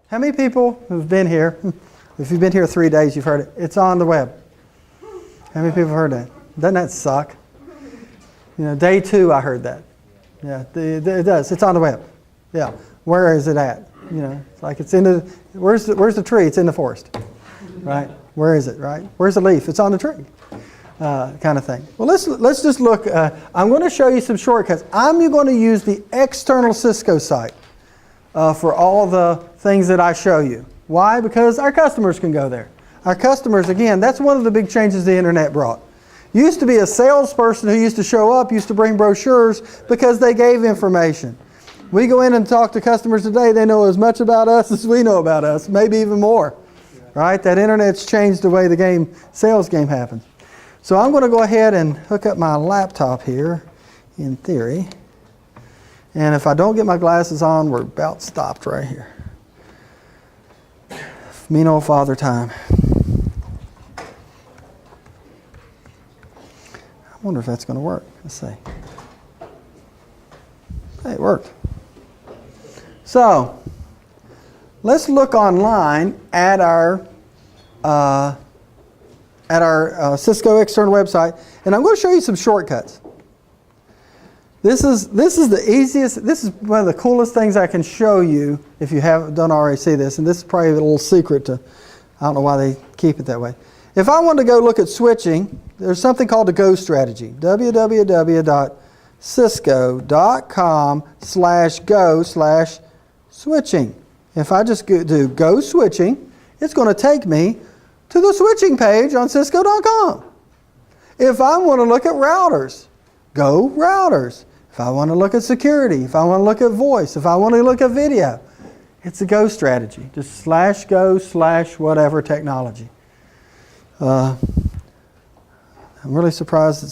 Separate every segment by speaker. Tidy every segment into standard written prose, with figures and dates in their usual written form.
Speaker 1: How many people who've been here, if you've been here 3 days, you've heard it, it's on the web? How many people have heard that? Doesn't that suck? Day 2 I heard that. Yeah, it does. It's on the web. Yeah. Where is it at? It's like it's in the, where's the tree? It's in the forest. Right? Where is it, right? Where's the leaf? It's on the tree. Kind of thing. Well, let's just look. I'm going to show you some shortcuts. I'm going to use the external Cisco site for all the things that I show you. Why? Because our customers can go there. Our customers, again, that's one of the big changes the internet brought. Used to be a salesperson who used to show up, used to bring brochures because they gave information. We go in and talk to customers today, they know as much about us as we know about us, maybe even more. Right? That internet's changed the way the sales game happens. So I'm going to go ahead and hook up my laptop here, in theory. And if I don't get my glasses on, we're about stopped right here. Mean old father time. I wonder if that's going to work. Let's see. Hey, it worked. So, let's look online at our Cisco external website, and I'm going to show you some shortcuts. This is the easiest. This is one of the coolest things I can show you if you don't already see this. And this is probably a little secret to. I don't know why they keep it that way. If I want to go look at switching, there's something called the Go strategy. www.cisco.com/go/switching. If I just do Go switching, it's going to take me to the switching page on Cisco.com. If I want to look at routers, go routers. If I want to look at security, if I want to look at voice, if I want to look at video, it's a Go strategy. Just /go/whatever technology. I'm really surprised that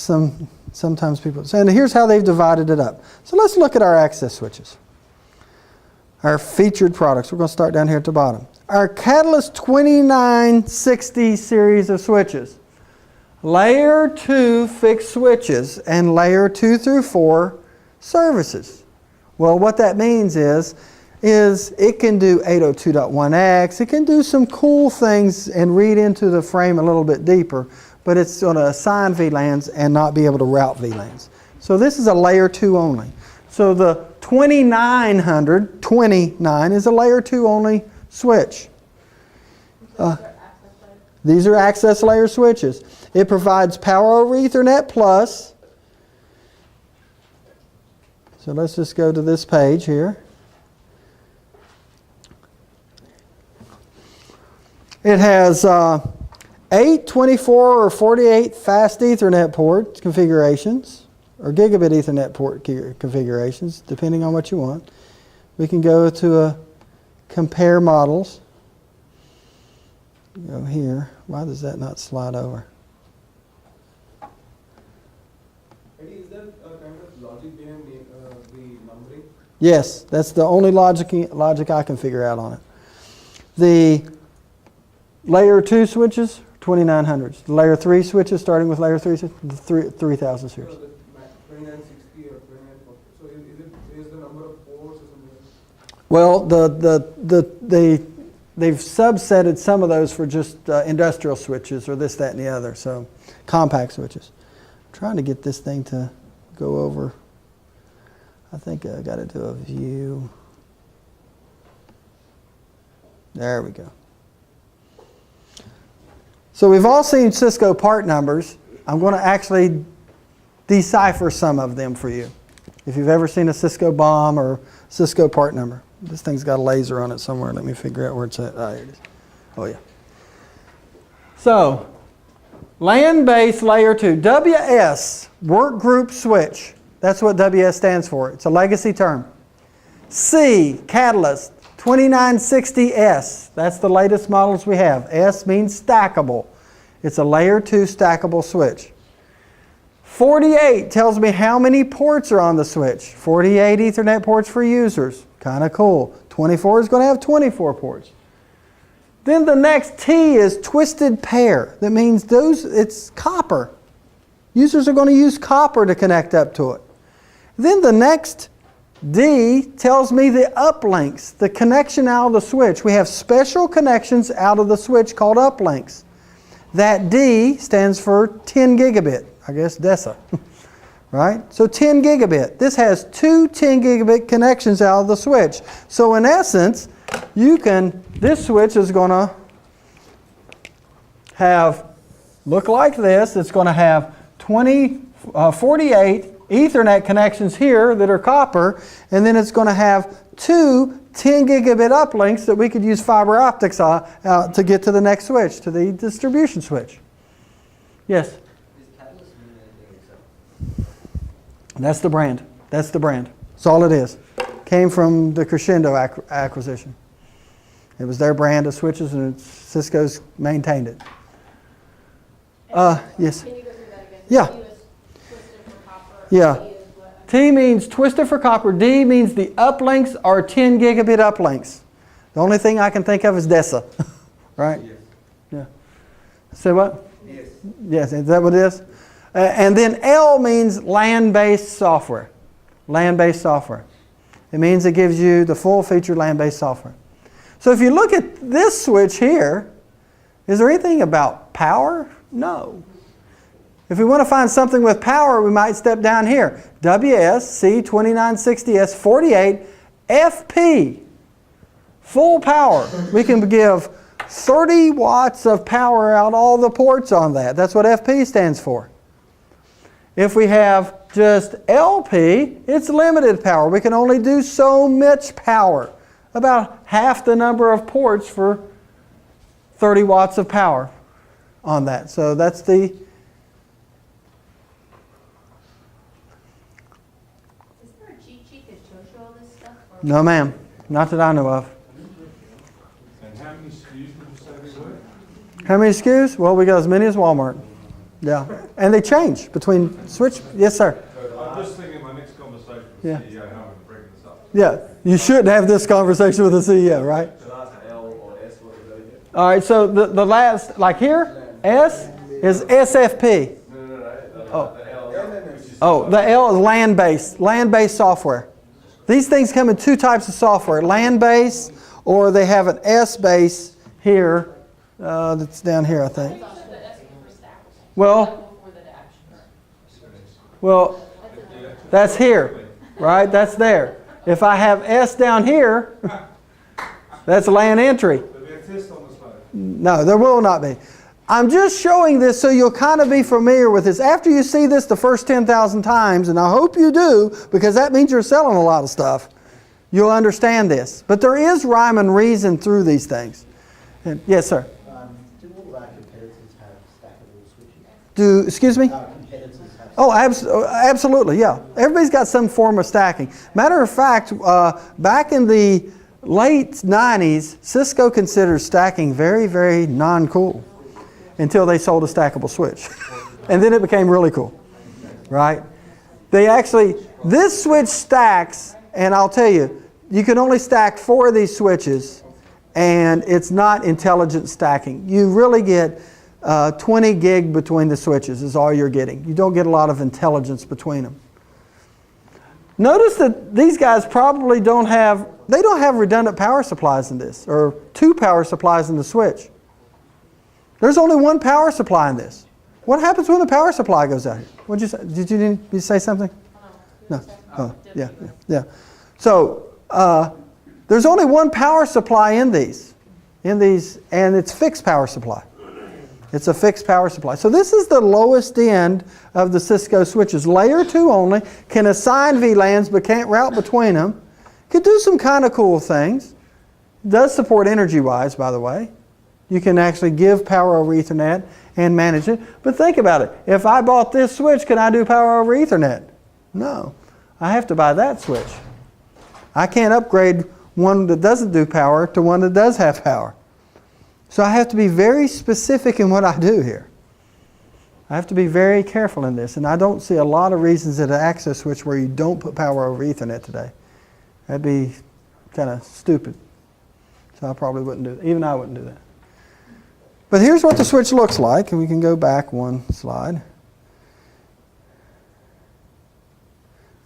Speaker 1: sometimes people say, and here's how they've divided it up. So let's look at our access switches. Our featured products. We're going to start down here at the bottom. Our Catalyst 2960 series of switches. Layer 2 fixed switches and layer 2 through 4 services. Well, what that means is it can do 802.1x, it can do some cool things and read into the frame a little bit deeper, but it's going to assign VLANs and not be able to route VLANs. So this is a layer 2 only. So the 29 is a layer 2 only switch. These are access layer switches. It provides power over Ethernet plus. So let's just go to this page here. It has 8, 24, or 48 fast Ethernet port configurations, or gigabit Ethernet port configurations, depending on what you want. We can go to compare models. Go here. Why does that not slide over?
Speaker 2: Is there kind of logic behind the numbering?
Speaker 1: Yes, that's the only logic I can figure out on it. The layer 2 switches, 2900s. The layer 3 switches, starting with layer 3, the 3000 series.
Speaker 2: So the 2960 or 2940. So is the number of ports or something?
Speaker 1: Well, they've subsetted some of those for just industrial switches or this, that, and the other. So compact switches. I'm trying to get this thing to go over. I think I got to do a view. There we go. So we've all seen Cisco part numbers. I'm going to actually decipher some of them for you. If you've ever seen a Cisco bomb or Cisco part number. This thing's got a laser on it somewhere. Let me figure out where it's at. Here it is. Oh, yeah. So, LAN-based layer 2. WS, work group switch. That's what WS stands for. It's a legacy term. C, Catalyst, 2960S. That's the latest models we have. S means stackable. It's a layer 2 stackable switch. 48 tells me how many ports are on the switch. 48 Ethernet ports for users. Kind of cool. 24 is going to have 24 ports. Then the next T is twisted pair. That means it's copper. Users are going to use copper to connect up to it. Then the next D tells me the uplinks, the connection out of the switch. We have special connections out of the switch called uplinks. That D stands for 10 gigabit, I guess DESA, right? So 10 gigabit. This has two 10 gigabit connections out of the switch. So in essence, this switch is going to look like this. It's going to have 48 Ethernet connections here that are copper, and then it's going to have two 10 gigabit uplinks that we could use fiber optics on to get to the next switch, to the distribution switch. Yes?
Speaker 3: Does Catalyst mean anything except?
Speaker 1: That's the brand. That's the brand. That's all it is. Came from the Crescendo acquisition. It was their brand of switches, and Cisco's maintained it. Yes?
Speaker 4: Can you go through that again?
Speaker 1: Yeah.
Speaker 4: T was twisted for copper.
Speaker 1: Yeah.
Speaker 4: T is what?
Speaker 1: T means twisted for copper. D means the uplinks are 10 gigabit uplinks. The only thing I can think of is DESA. Right?
Speaker 2: Yes.
Speaker 1: Yeah. Say what?
Speaker 2: Yes.
Speaker 1: Yes, is that what it is? And then L means LAN-based software. LAN-based software. It means it gives you the full featured LAN-based software. So if you look at this switch here, is there anything about power? No. If we want to find something with power, we might step down here. WSC2960S48 FP. Full power. We can give 30 watts of power out all the ports on that. That's what FP stands for. If we have just LP, it's limited power. We can only do so much power. About half the number of ports for 30 watts of power on that. So that's the...
Speaker 4: Is there a cheat sheet that shows you all this stuff? Or
Speaker 1: No, ma'am. Not that I know of.
Speaker 5: And how many SKUs did you say there were?
Speaker 1: How many SKUs? Well, we got as many as Walmart. Yeah. And they change between switch. Yes, sir.
Speaker 5: I'm just thinking my next conversation with the
Speaker 1: Yeah.
Speaker 5: CEO, how I'm bringing this up.
Speaker 1: Yeah. You should have this conversation with the CEO, right?
Speaker 3: Should I ask L or S? What is that again?
Speaker 1: All right. So the last, like here, S is SFP.
Speaker 3: No.
Speaker 1: Oh.
Speaker 3: The L, which is
Speaker 1: Oh, the L is land-based software. These things come in two types of software, land-based, or they have an S-base here, that's down here, I think. Well, that's here, right? That's there. If I have S down here, that's LAN entry.
Speaker 5: There'll be a test on this later.
Speaker 1: No, there will not be. I'm just showing this so you'll kind of be familiar with this. After you see this the first 10,000 times, and I hope you do, because that means you're selling a lot of stuff, you'll understand this. But there is rhyme and reason through these things. And, yes, sir.
Speaker 6: Do all of our competitors have stackable switches?
Speaker 1: Excuse me?
Speaker 6: Our competitors have
Speaker 1: Oh, absolutely, yeah. Everybody's got some form of stacking. Matter of fact, back in the late 90s, Cisco considered stacking very, very non-cool until they sold a stackable switch. And then it became really cool, right? This switch stacks, and I'll tell you, you can only stack 4 of these switches, and it's not intelligent stacking. You really get 20 gig between the switches is all you're getting. You don't get a lot of intelligence between them. Notice that these guys probably don't have redundant power supplies in this, or 2 power supplies in the switch. There's only 1 power supply in this. What happens when the power supply goes out here? What'd you say? Did you say something? No. Oh, yeah. So there's only 1 power supply in these, and it's fixed power supply. It's a fixed power supply. So this is the lowest end of the Cisco switches. Layer 2 only, can assign VLANs but can't route between them. Could do some kind of cool things. Does support energy-wise, by the way. You can actually give power over Ethernet and manage it. But think about it. If I bought this switch, can I do power over Ethernet? No. I have to buy that switch. I can't upgrade one that doesn't do power to one that does have power. So I have to be very specific in what I do here. I have to be very careful in this. And I don't see a lot of reasons at an access switch where you don't put power over Ethernet today. That'd be kind of stupid. So I probably wouldn't do that. Even I wouldn't do that. But here's what the switch looks like. And we can go back 1 slide.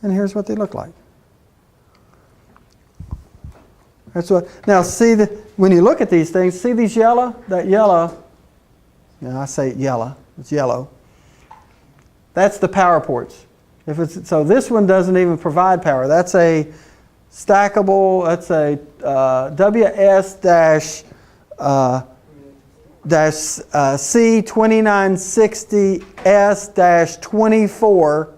Speaker 1: And here's what they look like. That's what. Now see when you look at these things, see these yellow? That yellow. I say yellow. It's yellow. That's the power ports. So this one doesn't even provide power. That's a stackable. That's a WS-C2960S-24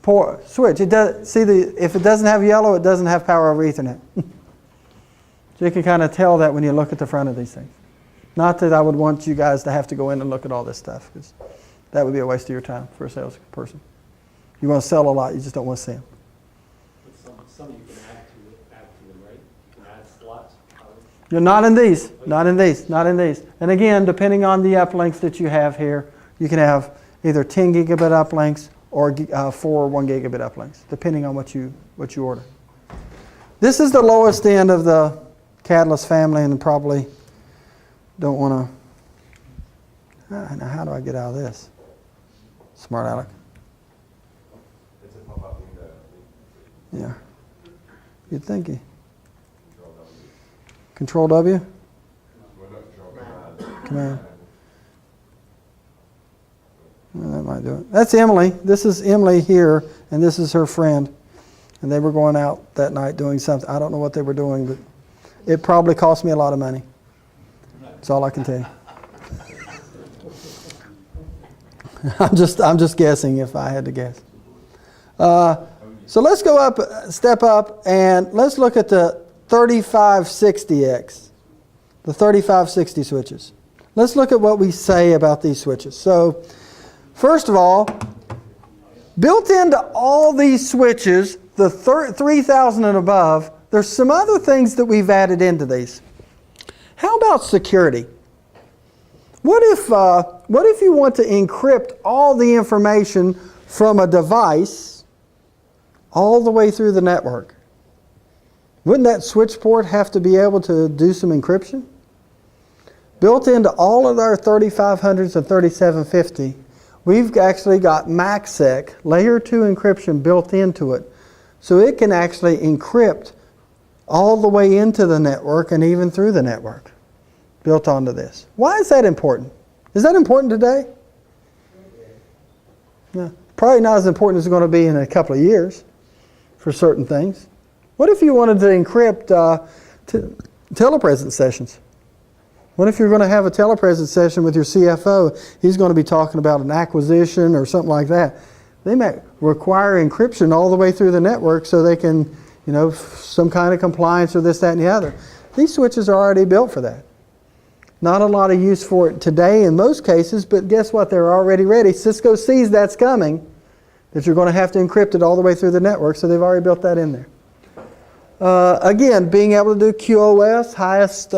Speaker 1: port switch. It does. If it doesn't have yellow, it doesn't have power over Ethernet. So you can kind of tell that when you look at the front of these things. Not that I would want you guys to have to go in and look at all this stuff, because that would be a waste of your time for a salesperson. You want to sell a lot, you just don't want to see them.
Speaker 7: Some you can add to them, right? You can add slots.
Speaker 1: You're not in these, not in these, not in these. And again, depending on the uplinks that you have here, you can have either 10 gigabit uplinks or 4 1 gigabit uplinks, depending on what you order. This is the lowest end of the Catalyst family, and probably don't want to. Now, how do I get out of this? Smart Alec.
Speaker 3: It's a pop-up window.
Speaker 1: Yeah. You'd think he. Control W?
Speaker 3: Well, not control
Speaker 1: Command. Well, that might do it. That's Emily. This is Emily here, and this is her friend. And they were going out that night doing something. I don't know what they were doing, but it probably cost me a lot of money. That's all I can tell you. I'm just guessing if I had to guess. So let's go up, step up, and let's look at the 3560X, the 3560 switches. Let's look at what we say about these switches. So, first of all, built into all these switches, the 3000 and above, there's some other things that we've added into these. How about security? What if you want to encrypt all the information from a device all the way through the network? Wouldn't that switch port have to be able to do some encryption? Built into all of our 3500s and 3750, we've actually got MACsec, layer 2 encryption built into it, so it can actually encrypt all the way into the network and even through the network, built onto this. Why is that important? Is that important today? Yeah. Probably not as important as it's going to be in a couple of years for certain things. What if you wanted to encrypt telepresence sessions? What if you're going to have a telepresence session with your CFO? He's going to be talking about an acquisition or something like that. They may require encryption all the way through the network so they can, some kind of compliance or this, that, and the other. These switches are already built for that. Not a lot of use for it today in most cases, but guess what? They're already ready. Cisco sees that's coming, that you're going to have to encrypt it all the way through the network, so they've already built that in there. Again, being able to do QoS, highest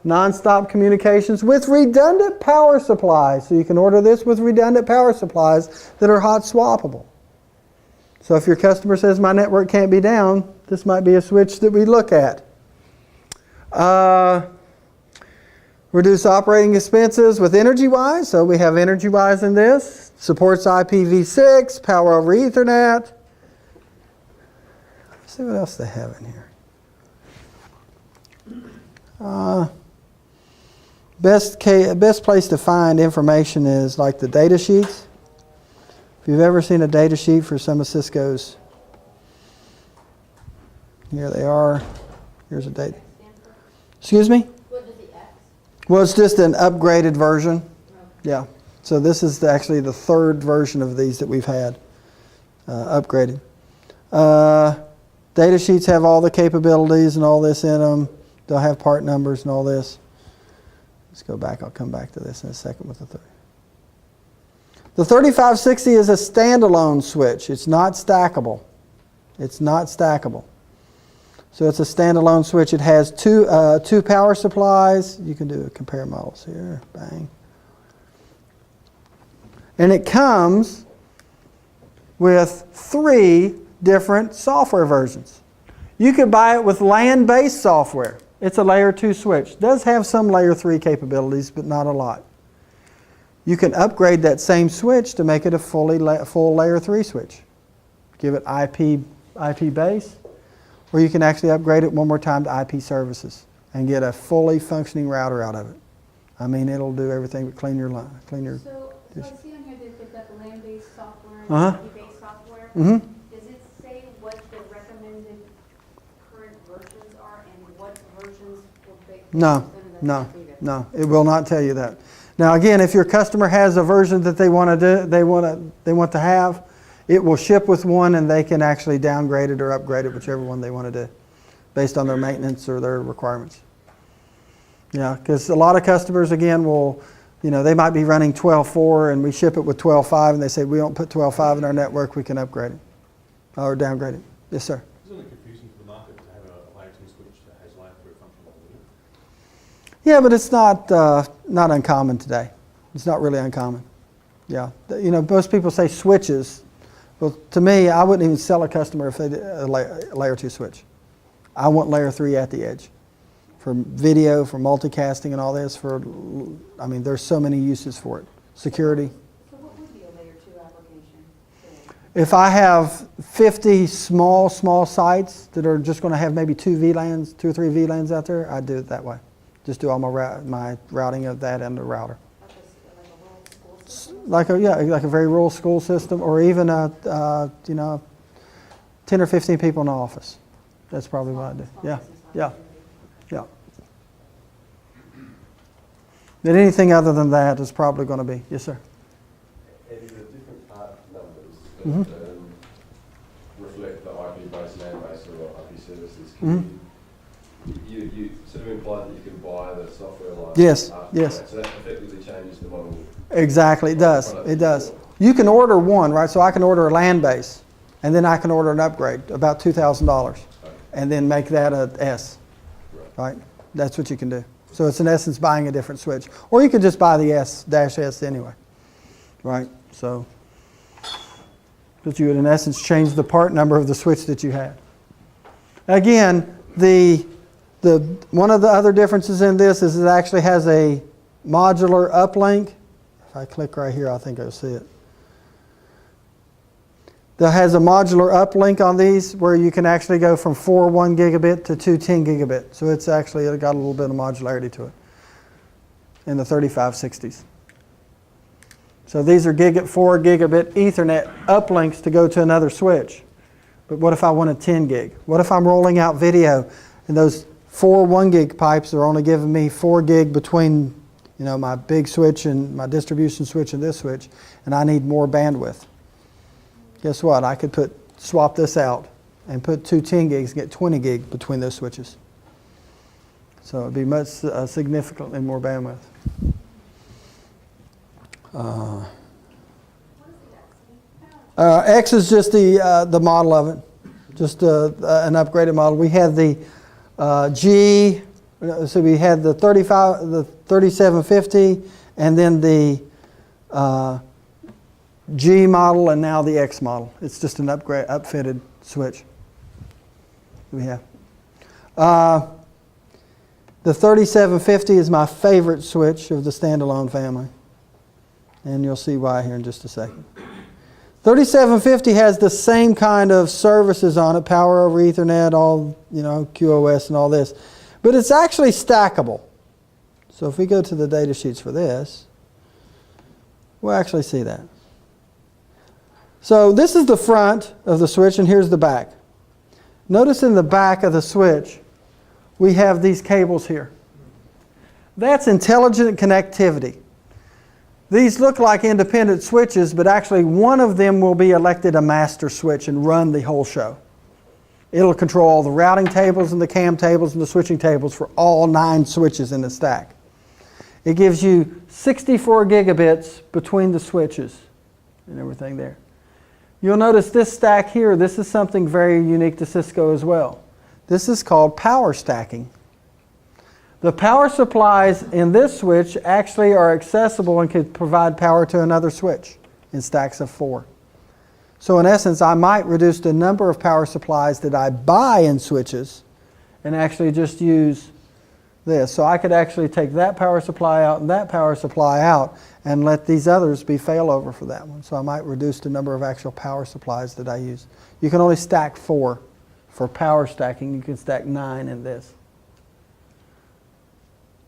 Speaker 1: non-stop communications with redundant power supplies. So you can order this with redundant power supplies that are hot swappable. So if your customer says my network can't be down, this might be a switch that we look at. Reduce operating expenses with EnergyWise. So we have EnergyWise in this. Supports IPv6, power over Ethernet. Let's see what else they have in here. Best place to find information is like the data sheets. If you've ever seen a data sheet for some of Cisco's, here they are. Here's a data. Excuse me?
Speaker 4: What is the X?
Speaker 1: Well, it's just an upgraded version. Yeah. So this is actually the third version of these that we've had upgraded. Data sheets have all the capabilities and all this in them. They'll have part numbers and all this. Let's go back. I'll come back to this in a second with the 30. The 3560 is a standalone switch. It's not stackable. It's not stackable. So it's a standalone switch. It has two power supplies. You can do compare models here. Bang. And it comes with 3 different software versions. You could buy it with LAN-based software. It's a layer 2 switch. It does have some layer 3 capabilities, but not a lot. You can upgrade that same switch to make it a full layer 3 switch. Give it IP base, or you can actually upgrade it one more time to IP services and get a fully functioning router out of it. I mean, it'll do everything but clean your line, clean your.
Speaker 4: So I see on here that they've got the land-based software and
Speaker 1: Uh-huh.
Speaker 4: IP-based software.
Speaker 1: Mm-hmm.
Speaker 4: Does it say what the recommended current versions are and what versions will be?
Speaker 1: No, no, it will not tell you that. Now, again, if your customer has a version that they want to do, they want to have, it will ship with one, and they can actually downgrade it or upgrade it, whichever one they want to do, based on their maintenance or their requirements. Yeah, because a lot of customers, again, will, they might be running 12.4 and we ship it with 12.5, and they say, we don't put 12.5 in our network, we can upgrade it or downgrade it. Yes, sir.
Speaker 5: Isn't it confusing for the market to have a layer 2 switch that has layer 3 functional Linux?
Speaker 1: Yeah, but it's not uncommon today. It's not really uncommon. Yeah, most people say switches. Well, to me, I wouldn't even sell a customer if they did a layer 2 switch. I want layer 3 at the edge. For video, for multicasting and all this, there's so many uses for it. Security.
Speaker 4: So what would be a layer 2 application?
Speaker 1: If I have 50 small sites that are just going to have maybe 2 or 3 VLANs out there, I'd do it that way. Just do all my routing of that and the router. Like a very rural school system, or even 10 or 15 people in the office. That's probably what I do. Yeah. But anything other than that is probably going to be, yes, sir.
Speaker 3: Eddie, the different part numbers that
Speaker 1: Mm-hmm.
Speaker 3: reflect the IP-based, LAN-based, or IP services,
Speaker 1: Mm-hmm.
Speaker 3: you sort of implied that you can buy the software license.
Speaker 1: Yes,
Speaker 3: after
Speaker 1: yes.
Speaker 3: that, so that effectively changes the model.
Speaker 1: Exactly, it does. It does. You can order one, right? So I can order a LAN base, and then I can order an upgrade, about $2,000, and then make that a S, right? That's what you can do. So it's in essence buying a different switch. Or you could just buy the S anyway, right? So, but you would in essence change the part number of the switch that you had. Again, the one of the other differences in this is it actually has a modular uplink. If I click right here, I think I'll see it. That has a modular uplink on these where you can actually go from 4 1 gigabit to 2 10 gigabit. So it's actually got a little bit of modularity to it in the 3560s. So these are 4 gigabit Ethernet uplinks to go to another switch. But what if I want a 10 gig? What if I'm rolling out video and those 4 1 gig pipes are only giving me 4 gig between my big switch and my distribution switch and this switch, and I need more bandwidth? Guess what? I could swap this out and put 2 10 gigs and get 20 gig between those switches. So it'd be much significantly more bandwidth. X is just the model of it, just an upgraded model. We had the G, so we had the 3750, and then the G model, and now the X model. It's just an upfitted switch we have. The 3750 is my favorite switch of the standalone family, and you'll see why here in just a second. 3750 has the same kind of services on it, power over Ethernet, all QoS and all this, but it's actually stackable. So if we go to the data sheets for this, we'll actually see that. So this is the front of the switch, and here's the back. Notice in the back of the switch, we have these cables here. That's intelligent connectivity. These look like independent switches, but actually one of them will be elected a master switch and run the whole show. It'll control all the routing tables and the CAM tables and the switching tables for all 9 switches in the stack. It gives you 64 gigabits between the switches and everything there. You'll notice this stack here, this is something very unique to Cisco as well. This is called power stacking. The power supplies in this switch actually are accessible and could provide power to another switch in stacks of 4. So in essence, I might reduce the number of power supplies that I buy in switches and actually just use this. So I could actually take that power supply out and that power supply out and let these others be failover for that one. So I might reduce the number of actual power supplies that I use. You can only stack 4 for power stacking. You can stack 9 in this.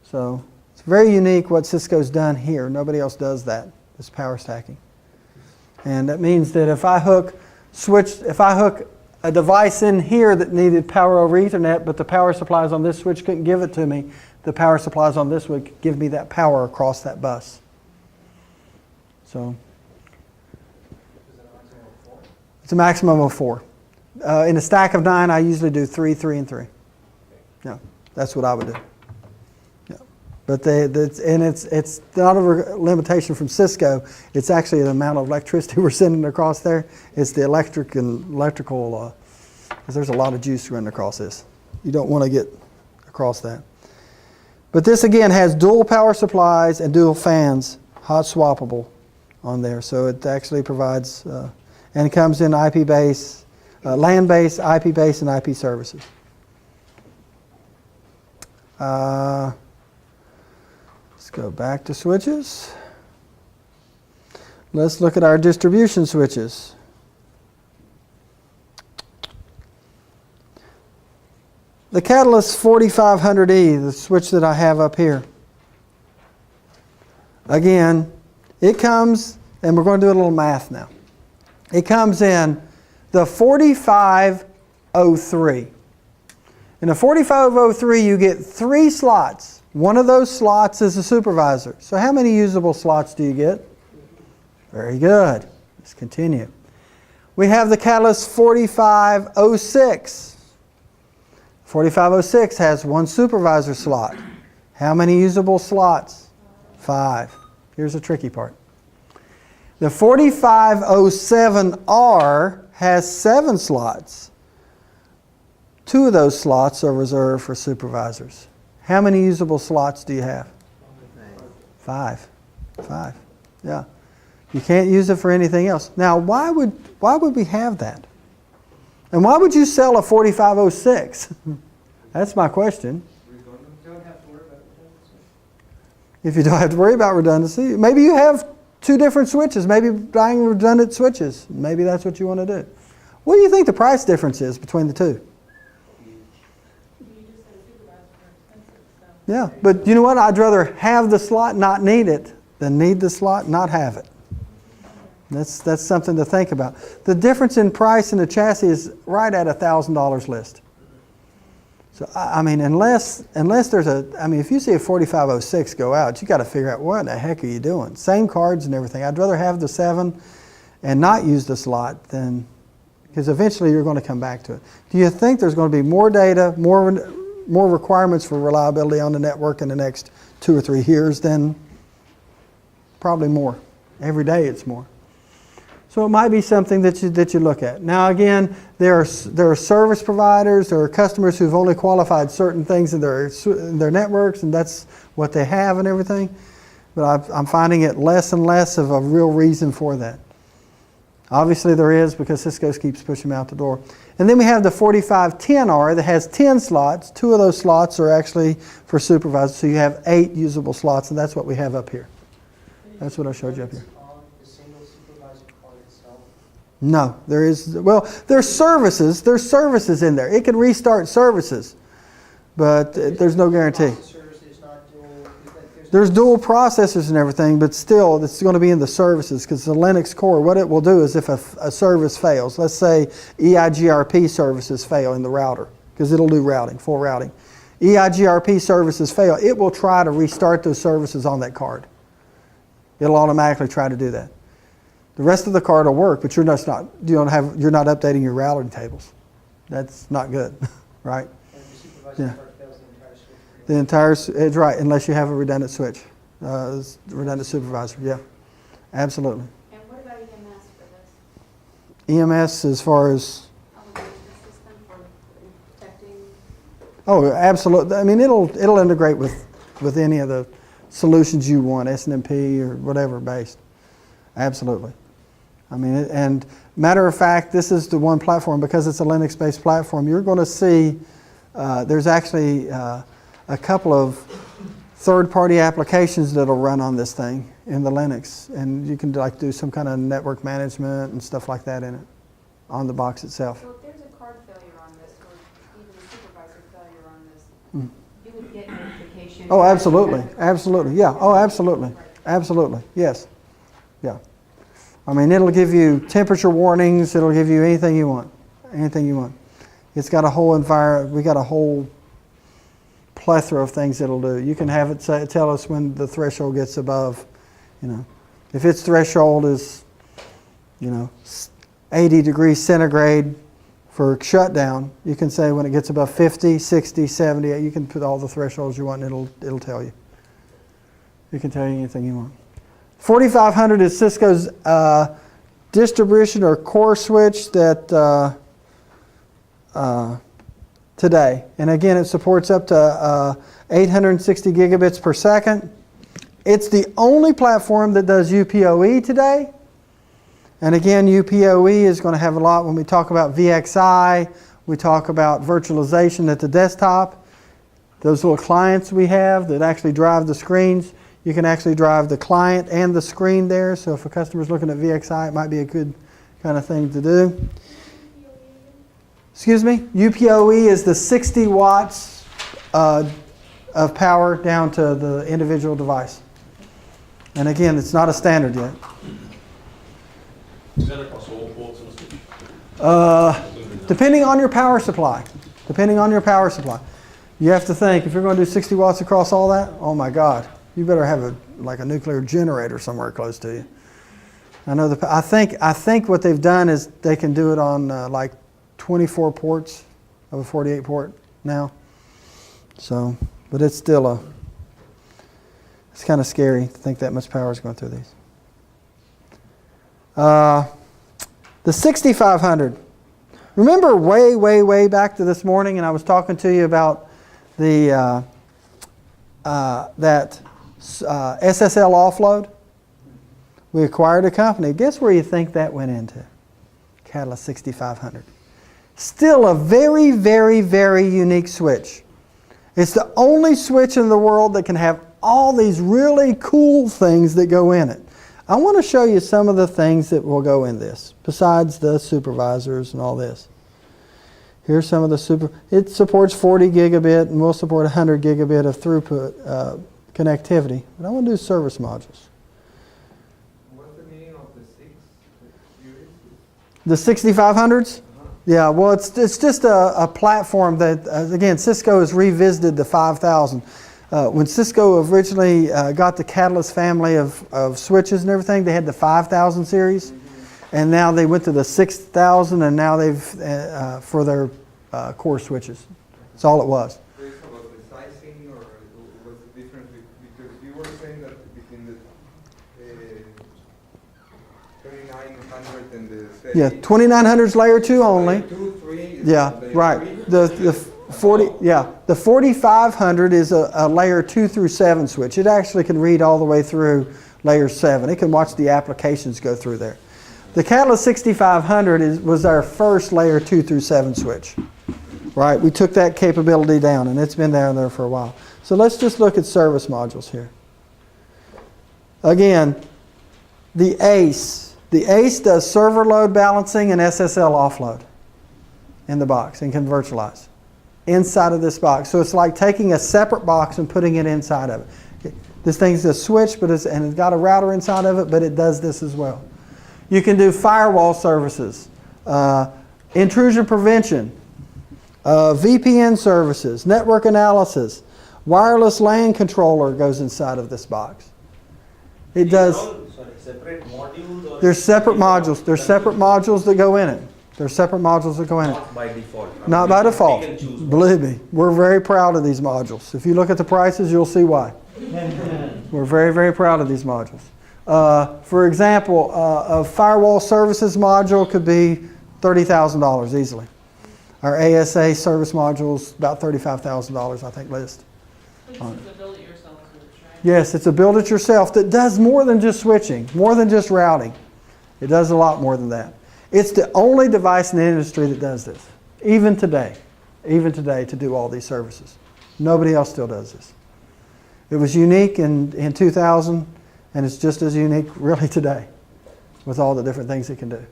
Speaker 1: So it's very unique what Cisco's done here. Nobody else does that, this power stacking. And that means that if I hook a device in here that needed power over Ethernet, but the power supplies on this switch couldn't give it to me, the power supplies on this would give me that power across that bus. So it's a maximum of 4. In a stack of 9, I usually do 3, 3, and 3. Yeah, that's what I would do. Yeah. But it's not a limitation from Cisco. It's actually the amount of electricity we're sending across there. It's the electrical, because there's a lot of juice running across this. You don't want to get across that. But this again has dual power supplies and dual fans, hot swappable on there. So it actually provides, and it comes in IP base, LAN base, IP base, and IP services. Let's go back to switches. Let's look at our distribution switches. The Catalyst 4500E, the switch that I have up here. Again, it comes, and we're going to do a little math now. It comes in the 4503. In the 4503, you get 3 slots. One of those slots is a supervisor. So how many usable slots do you get? Very good. Let's continue. We have the Catalyst 4506. 4506 has 1 supervisor slot. How many usable slots? 5. Here's the tricky part. The 4507R has 7 slots. 2 of those slots are reserved for supervisors. How many usable slots do you have? 5. 5. Yeah. You can't use it for anything else. Now, why would we have that? And why would you sell a 4506? That's my question. If you don't have to worry about redundancy, maybe you have 2 different switches, maybe buying redundant switches. Maybe that's what you want to do. What do you think the price difference is between the 2? Yeah, but you know what? I'd rather have the slot, not need it, than need the slot, not have it. That's something to think about. The difference in price in the chassis is right at $1,000 list. So I mean, unless there's if you see a 4506 go out, you got to figure out what the heck are you doing. Same cards and everything. I'd rather have the 7 and not use the slot than, because eventually you're going to come back to it. Do you think there's going to be more data, more requirements for reliability on the network in the next 2 or 3 years? Then probably more. Every day it's more. So it might be something that you look at. Now again, there are service providers, there are customers who've only qualified certain things in their networks, and that's what they have and everything. But I'm finding it less and less of a real reason for that. Obviously there is, because Cisco keeps pushing them out the door. And then we have the 4510R that has 10 slots. 2 of those slots are actually for supervisors, so you have 8 usable slots, and that's what we have up here. That's what I showed you up here. No, there's services. There's services in there. It can restart services, but there's no guarantee. There's dual processors and everything, but still, it's going to be in the services, because the Linux core, what it will do is if a service fails, let's say EIGRP services fail in the router, because it'll do routing, full routing. EIGRP services fail, it will try to restart those services on that card. It'll automatically try to do that. The rest of the card will work, but you're not updating your routing tables. That's not good, right? Yeah. The entire, it's right, unless you have a redundant switch, redundant supervisor. Yeah, absolutely.
Speaker 4: And what about EMS for this?
Speaker 1: EMS as far as?
Speaker 4: System for protecting.
Speaker 1: Oh, absolutely. I mean, it'll integrate with any of the solutions you want, SNMP or whatever based. Absolutely. I mean, and matter of fact, this is the one platform, because it's a Linux-based platform, you're going to see there's actually a couple of third-party applications that'll run on this thing in the Linux, and you can do some kind of network management and stuff like that in it, on the box itself.
Speaker 4: So if there's a card failure on this, You would get notification.
Speaker 1: Oh, absolutely, absolutely, yeah, oh, absolutely, absolutely, yes, yeah. I mean, it'll give you temperature warnings, it'll give you anything you want, anything you want. It's got a whole we got a whole plethora of things it'll do. You can have it tell us when the threshold gets above, if its threshold is, 80 degrees centigrade for shutdown, you can say when it gets above 50, 60, 70, you can put all the thresholds you want and it'll tell you. It can tell you anything you want. 4500 is Cisco's distribution or core switch that today. And again, it supports up to 860 gigabits per second. It's the only platform that does UPoE today. And again, UPoE is going to have a lot when we talk about VXI, we talk about virtualization at the desktop. Those little clients we have that actually drive the screens, you can actually drive the client and the screen there. So if a customer's looking at VXI, it might be a good kind of thing to do. Excuse me? UPoE is the 60 watts of power down to the individual device. And again, it's not a standard yet.
Speaker 5: Is that across all ports on the switch?
Speaker 1: Depending on your power supply. Depending on your power supply. You have to think, if you're going to do 60 watts across all that, oh my God, you better have like a nuclear generator somewhere close to you. I know I think what they've done is they can do it on like 24 ports of a 48 port now. So, but it's still it's kind of scary to think that much power is going through these. The 6500. Remember way back to this morning, and I was talking to you about the that SSL offload? We acquired a company. Guess where you think that went into? Catalyst 6500. Still a very unique switch. It's the only switch in the world that can have all these really cool things that go in it. I want to show you some of the things that will go in this, besides the supervisors and all this. Here's some of the it supports 40 gigabit and will support 100 gigabit of throughput connectivity. But I want to do service modules.
Speaker 2: What's the meaning of the 6 series?
Speaker 1: The 6500s? Yeah, well, it's just a platform that, again, Cisco has revisited the 5000. When Cisco originally got the Catalyst family of switches and everything, they had the 5000 series. And now they went to the 6000, and now they've, for their core switches. That's all it was.
Speaker 2: So it's about the sizing, or what's the difference? Because you were saying that between the 2900 and the 30.
Speaker 1: Yeah, 2900's layer 2 only.
Speaker 2: Layer 2, 3.
Speaker 1: Yeah, right. The 4500 is a layer 2 through 7 switch. It actually can read all the way through layer 7. It can watch the applications go through there. The Catalyst 6500 was our first layer 2 through 7 switch. Right? We took that capability down, and it's been down there for a while. So let's just look at service modules here. Again, the ACE. The ACE does server load balancing and SSL offload in the box and can virtualize inside of this box. So it's like taking a separate box and putting it inside of it. This thing's a switch, but it's got a router inside of it, but it does this as well. You can do firewall services, intrusion prevention, VPN services, network analysis, wireless LAN controller goes inside of this box. It does.
Speaker 6: Separate modules, or
Speaker 1: There's separate modules. There's separate modules that go in it. There's separate modules that go in it.
Speaker 6: not by default.
Speaker 1: Not by default.
Speaker 6: We can choose one.
Speaker 1: Believe me, we're very proud of these modules. If you look at the prices, you'll see why. We're very proud of these modules. For example, a firewall services module could be $30,000 easily. Our ASA service modules about $35,000, I think, list.
Speaker 8: This is a build-it-yourself switch, right?
Speaker 1: Yes, it's a build-it-yourself that does more than just switching, more than just routing. It does a lot more than that. It's the only device in the industry that does this, even today, to do all these services. Nobody else still does this. It was unique in 2000, and it's just as unique really today with all the different things it can do.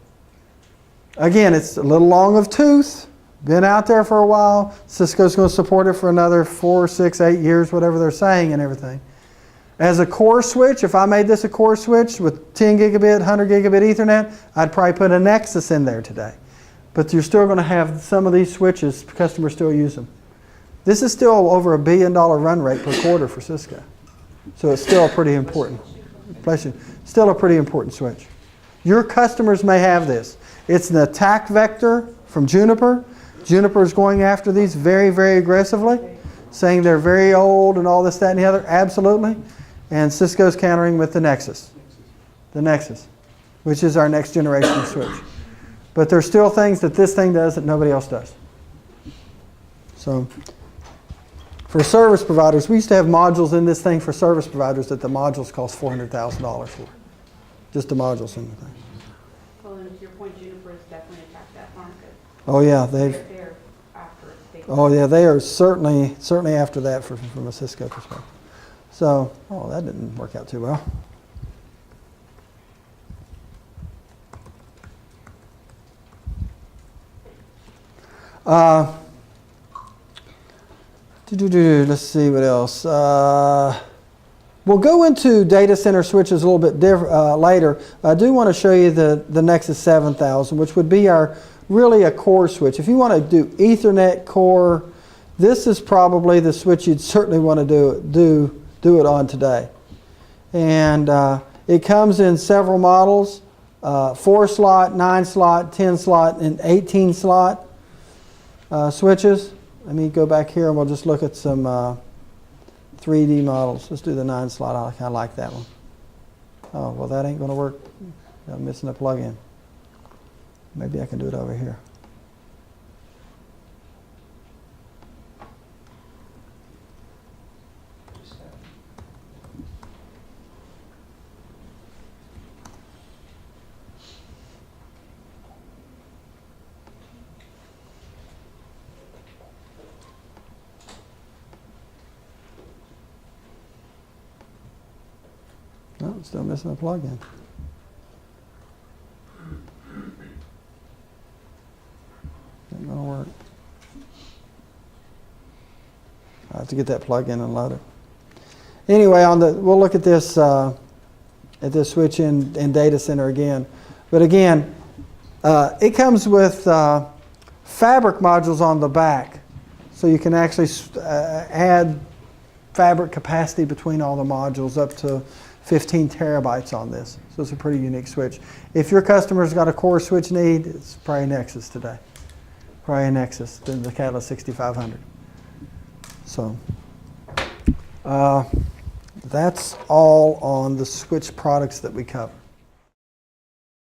Speaker 1: Again, it's a little long of tooth, been out there for a while. Cisco's going to support it for another 4, 6, 8 years, whatever they're saying and everything. As a core switch, if I made this a core switch with 10 gigabit, 100 gigabit Ethernet, I'd probably put a Nexus in there today. But you're still going to have some of these switches, customers still use them. This is still over $1 billion run rate per quarter for Cisco. So it's still pretty important. Still a pretty important switch. Your customers may have this. It's an attack vector from Juniper. Juniper is going after these very, very aggressively, saying they're very old and all this, that, and the other. Absolutely. And Cisco's countering with the Nexus. The Nexus, which is our next generation switch. But there's still things that this thing does that nobody else does. So for service providers, we used to have modules in this thing for service providers that the modules cost $400,000 for. Just the modules in the thing.
Speaker 4: Well, and to your point, Juniper has definitely attacked that market.
Speaker 1: Oh yeah,
Speaker 4: They're after it.
Speaker 1: Oh yeah, they are certainly after that from a Cisco perspective. So, oh, that didn't work out too well. Let's see what else. We'll go into data center switches a little bit later. I do want to show you the Nexus 7000, which would be really a core switch. If you want to do Ethernet core, this is probably the switch you'd certainly want to do it on today. And it comes in several models, 4 slot, 9 slot, 10 slot, and 18 slot switches. Let me go back here and we'll just look at some 3D models. Let's do the 9 slot. I kind of like that one. Oh, well, that ain't going to work. I'm missing a plug-in. Maybe I can do it over here. No, still missing a plug-in. Ain't gonna work. I have to get that plug-in and load it. Anyway, we'll look at this switch in data center again. But again, it comes with fabric modules on the back, so you can actually add fabric capacity between all the modules up to 15 terabytes on this. So it's a pretty unique switch. If your customer's got a core switch need, it's probably Nexus today. Probably Nexus, then the Catalyst 6500. So that's all on the switch products that we cover.